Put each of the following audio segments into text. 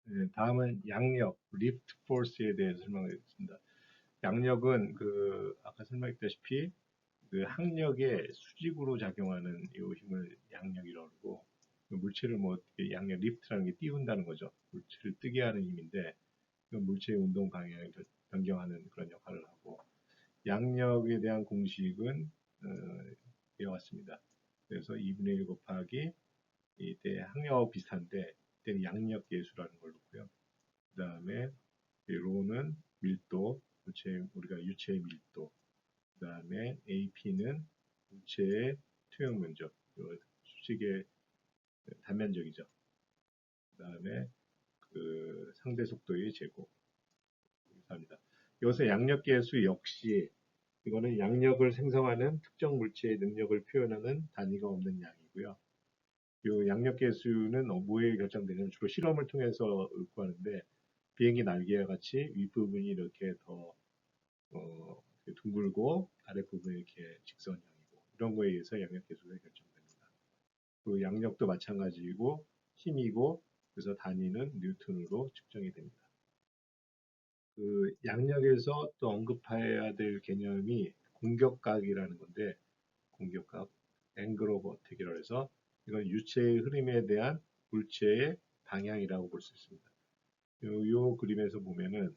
네, 다음은 양력, 리프트 포스에 대해서 설명하겠습니다. 양력은 아까 설명했다시피 그 항력의 수직으로 작용하는 이 힘을 양력이라고 하고 그 물체를 뭐 어떻게 양력 리프트라는 게 띄운다는 거죠. 물체를 뜨게 하는 힘인데 그 물체의 운동 방향을 변경하는 그런 역할을 하고 양력에 대한 공식은 이와 같습니다. 그래서 2분의 1 곱하기 이때 항력하고 비슷한데 이때는 양력 계수라는 걸 놓고요. 그 다음에 로는 밀도, 우리가 유체의 밀도, 그 다음에 AP는 물체의 투영 면적, 수직의 단면적이죠. 그 다음에 그 상대 속도의 제곱. 합니다. 여기서 양력 계수 역시 이거는 양력을 생성하는 특정 물체의 능력을 표현하는 단위가 없는 양이고요. 이 양력 계수는 뭐에 결정되냐면 주로 실험을 통해서 구하는데 비행기 날개와 같이 윗부분이 이렇게 더 둥글고 아랫부분이 이렇게 직선형이고 이런 거에 의해서 양력 계수가 결정됩니다. 그 양력도 마찬가지이고 힘이고 그래서 단위는 뉴턴으로 측정이 됩니다. 그 양력에서 또 언급해야 될 개념이 공격각이라는 건데 공격각, 앵글 오브 어택이라고 해서 이건 유체의 흐름에 대한 물체의 방향이라고 볼 수 있습니다. 요 그림에서 보면은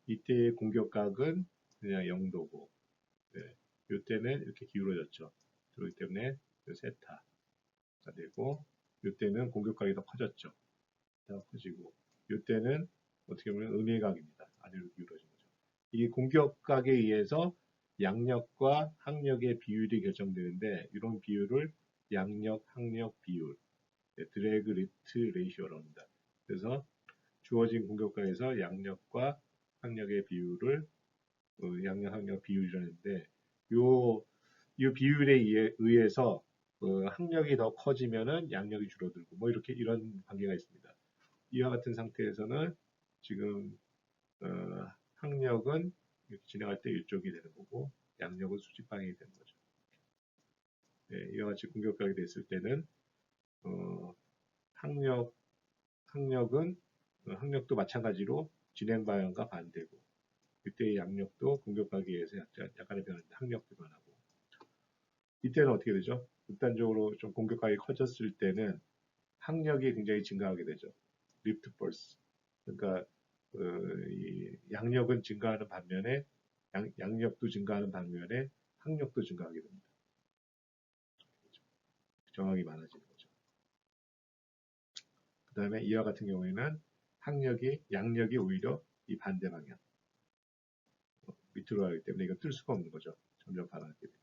이때의 공격각은 그냥 0도고 네, 이때는 이렇게 기울어졌죠. 그렇기 때문에 세타가 되고 이때는 공격각이 더 커졌죠. 더 커지고 이때는 어떻게 보면 음외각입니다. 아래로 기울어진 거죠. 이 공격각에 의해서 양력과 항력의 비율이 결정되는데 이런 비율을 양력, 항력 비율, 드래그 리프트 레이시오라고 합니다. 그래서 주어진 공격각에서 양력과 항력의 비율을 양력, 항력 비율이라는데 이 비율에 의해서 항력이 더 커지면은 양력이 줄어들고 뭐 이렇게 이런 관계가 있습니다. 이와 같은 상태에서는 지금 어, 항력은 진행할 때 이쪽이 되는 거고 양력은 수직 방향이 되는 거죠. 네, 이와 같이 공격각이 됐을 때는 어, 항력 항력은 항력도 마찬가지로 진행 방향과 반대고 이때의 양력도 공격각에 의해서 약간의 변화인데 항력도 변하고 이때는 어떻게 되죠? 극단적으로 좀 공격각이 커졌을 때는 항력이 굉장히 증가하게 되죠. 리프트 포스. 그러니까 이 양력은 증가하는 반면에 양력도 증가하는 반면에 항력도 증가하게 됩니다. 정확이 많아지는 거죠. 그 다음에 이와 같은 경우에는 양력이 오히려 이 반대 방향 밑으로 가기 때문에 이거 뜰 수가 없는 거죠. 점점 반하게 됩니다.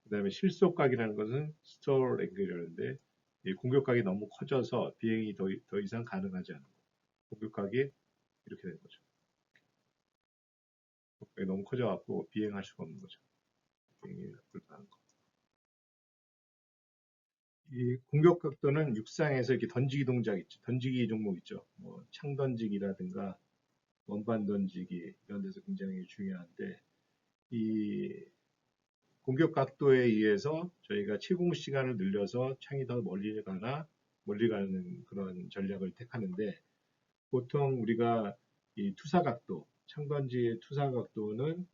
그 다음에 실속각이라는 것은 스톨 앵글이라는데 이 공격각이 너무 커져서 비행이 더 이상 가능하지 않은 거. 공격각이 이렇게 되는 거죠. 너무 커져갖고 비행할 수가 없는 거죠. 비행이 불가능한 거. 이 공격 각도는 육상에서 이렇게 던지기 동작 있죠. 던지기 종목 있죠. 뭐 창 던지기라든가 원반 던지기 이런 데서 굉장히 중요한데 이 공격 각도에 의해서 저희가 채공 시간을 늘려서 창이 더 멀리 가는 그런 전략을 택하는데 보통 우리가 이 투사 각도, 창 던지의 투사 각도는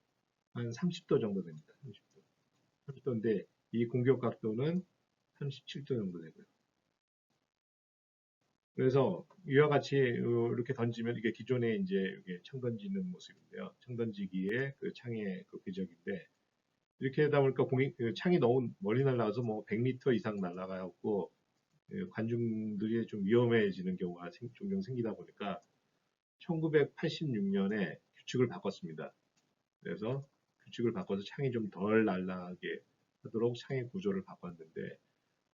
한 30도 정도 됩니다. 30도. 30도인데 이 공격 각도는 37도 정도 되고요. 그래서 이와 같이 이렇게 던지면 이게 기존에 이제 이게 창 던지는 모습인데요. 창 던지기의 그 창의 그 궤적인데 이렇게 하다 보니까 그 창이 너무 멀리 날아가서 뭐 100m 이상 날아가고 관중들이 좀 위험해지는 경우가 종종 생기다 보니까 1986년에 규칙을 바꿨습니다. 그래서 규칙을 바꿔서 창이 좀 덜 날아가게 하도록 창의 구조를 바꿨는데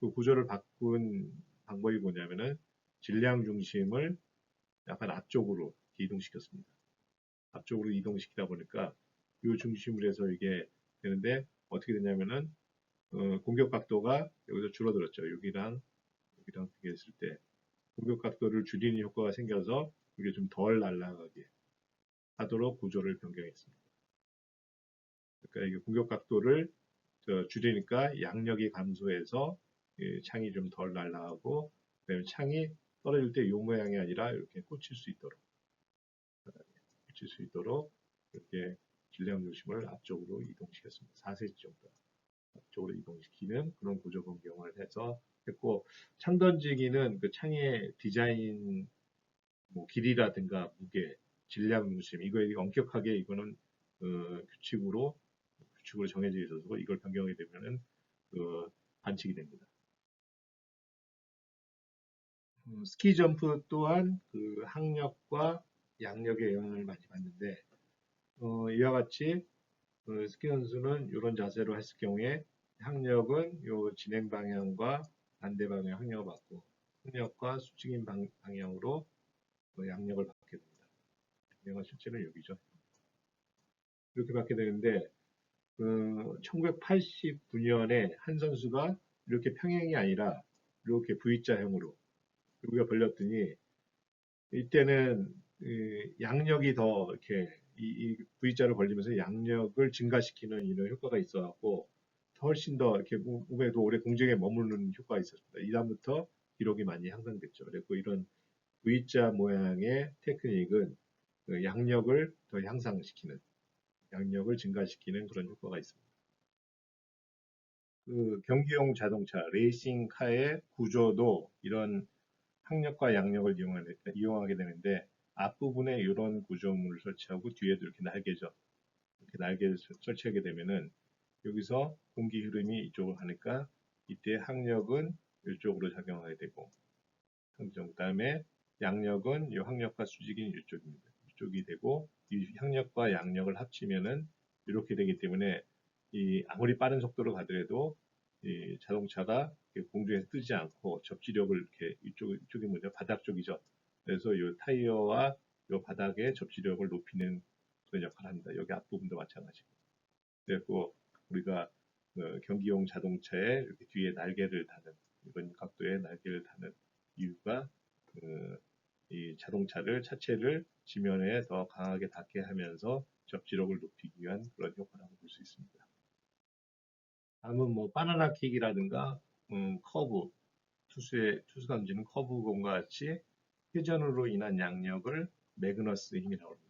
그 구조를 바꾼 방법이 뭐냐면은 질량 중심을 약간 앞쪽으로 이동시켰습니다. 앞쪽으로 이동시키다 보니까 이 중심으로 해서 이게 되는데 어떻게 되냐면은 공격 각도가 여기서 줄어들었죠. 여기랑 비교했을 때 공격 각도를 줄이는 효과가 생겨서 이게 좀 덜 날아가게 하도록 구조를 변경했습니다. 그러니까 이게 공격 각도를 줄이니까 양력이 감소해서 창이 좀 덜 날아가고 그다음에 창이 떨어질 때 요 모양이 아니라 이렇게 꽂힐 수 있도록 꽂힐 수 있도록 이렇게 질량 중심을 앞쪽으로 이동시켰습니다. 4cm 정도 앞쪽으로 이동시키는 그런 구조 변경을 해서 했고, 창 던지기는 그 창의 디자인 뭐 길이라든가 무게, 질량 중심 이거에 엄격하게 이거는 규칙으로 정해져 있어서 이걸 변경하게 되면은 반칙이 됩니다. 스키 점프 또한 그 항력과 양력의 영향을 많이 받는데 이와 같이 스키 선수는 이런 자세로 했을 경우에 항력은 요 진행 방향과 반대 방향 항력을 받고 항력과 수직인 방향으로 양력을 받게 됩니다. 양력은 실제로 여기죠. 이렇게 받게 되는데 1989년에 한 선수가 이렇게 평행이 아니라 이렇게 V자형으로 여기가 벌렸더니 이때는 양력이 더 이렇게 이 V자를 벌리면서 양력을 증가시키는 이런 효과가 있어갖고 훨씬 더 이렇게 몸에도 오래 공중에 머무르는 효과가 있었습니다. 이 다음부터 기록이 많이 향상됐죠. 그리고 이런 V자 모양의 테크닉은 양력을 더 향상시키는, 양력을 증가시키는 그런 효과가 있습니다. 그 경기용 자동차, 레이싱카의 구조도 이런 항력과 양력을 이용하게 되는데 앞부분에 이런 구조물을 설치하고 뒤에도 이렇게 날개죠. 이렇게 날개를 설치하게 되면은 여기서 공기 흐름이 이쪽으로 가니까 이때 항력은 이쪽으로 작용하게 되고 그다음에 양력은 이 항력과 수직인 이쪽입니다. 이쪽이 되고 이 항력과 양력을 합치면은 이렇게 되기 때문에 이 아무리 빠른 속도로 가더라도 이 자동차가 공중에서 뜨지 않고 접지력을 이렇게 이쪽이 뭐죠? 바닥 쪽이죠. 그래서 이 타이어와 이 바닥의 접지력을 높이는 그런 역할을 합니다. 여기 앞부분도 마찬가지고. 그리고 우리가 경기용 자동차에 이렇게 뒤에 날개를 다는 이런 각도의 날개를 다는 이유가 이 자동차를 차체를 지면에 더 강하게 닿게 하면서 접지력을 높이기 위한 그런 효과라고 볼 수 있습니다. 다음은 뭐 바나나 킥이라든가 커브 투수가 던지는 커브공과 같이 회전으로 인한 양력을 매그너스 힘이라고 합니다.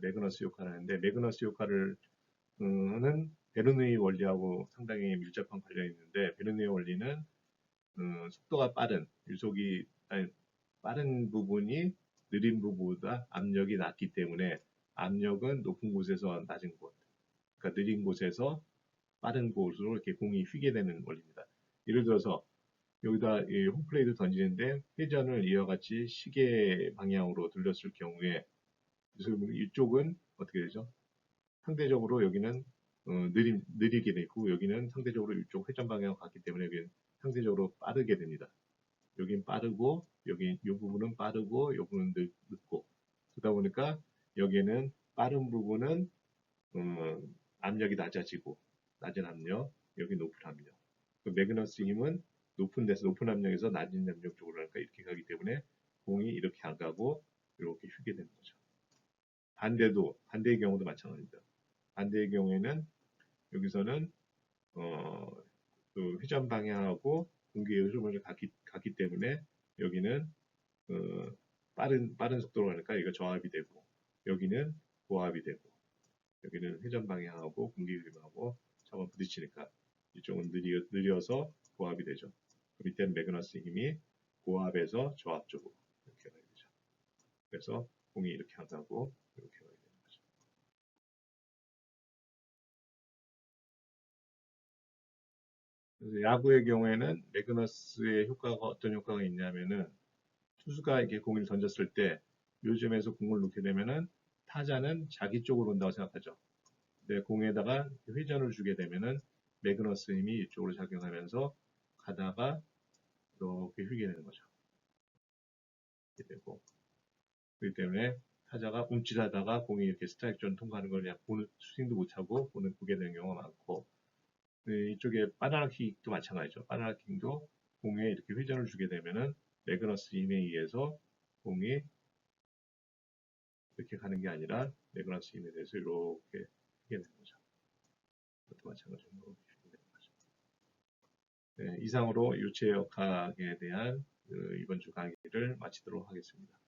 매그너스 효과를 하는데 매그너스 효과를 는 베르누이 원리하고 상당히 밀접한 관련이 있는데 베르누이 원리는 속도가 빠른 유속이 아니, 빠른 부분이 느린 부분보다 압력이 낮기 때문에 압력은 높은 곳에서 낮은 곳, 그러니까 느린 곳에서 빠른 곳으로 이렇게 공이 휘게 되는 원리입니다. 예를 들어서 여기다 홈플레이를 던지는데 회전을 이와 같이 시계 방향으로 돌렸을 경우에 이쪽은 어떻게 되죠? 상대적으로 여기는 느리게 되고 여기는 상대적으로 이쪽 회전 방향으로 갔기 때문에 여기는 상대적으로 빠르게 됩니다. 여긴 빠르고 여기 이 부분은 빠르고 이 부분은 늦고 그러다 보니까 여기는 빠른 부분은 압력이 낮아지고 낮은 압력 여기 높은 압력 그 매그너스 힘은 높은 데서 높은 압력에서 낮은 압력 쪽으로 할까 이렇게 가기 때문에 공이 이렇게 안 가고 이렇게 휘게 되는 거죠. 반대의 경우도 마찬가지입니다. 반대의 경우에는 여기서는 그 회전 방향하고 공기의 흐름을 갔기 때문에 여기는 빠른 속도로 가니까 이거 저압이 되고 여기는 고압이 되고 여기는 회전 방향하고 공기 흐름하고 저건 부딪히니까 이쪽은 느려서 고압이 되죠. 그 밑에는 매그너스 힘이 고압에서 저압 쪽으로 이렇게 가야 되죠. 그래서 공이 이렇게 안 가고 이렇게 가야 되는 거죠. 그래서 야구의 경우에는 매그너스의 효과가 어떤 효과가 있냐면은 투수가 이렇게 공을 던졌을 때 요즘에서 공을 놓게 되면은 타자는 자기 쪽으로 온다고 생각하죠. 근데 공에다가 회전을 주게 되면은 매그너스 힘이 이쪽으로 작용하면서 가다가 이렇게 휘게 되는 거죠. 이렇게 되고 그렇기 때문에 타자가 움찔하다가 공이 이렇게 스트라이크 존 통과하는 걸 그냥 스윙도 못하고 보게 되는 경우가 많고 이쪽에 바나나 킥도 마찬가지죠. 바나나 킥도 공에 이렇게 회전을 주게 되면은 매그너스 힘에 의해서 공이 이렇게 가는 게 아니라 매그너스 힘에 대해서 이렇게 하게 되는 거죠. 그것도 마찬가지로 이렇게 되는 거죠. 네, 이상으로 유체역학에 대한 이번 주 강의를 마치도록 하겠습니다.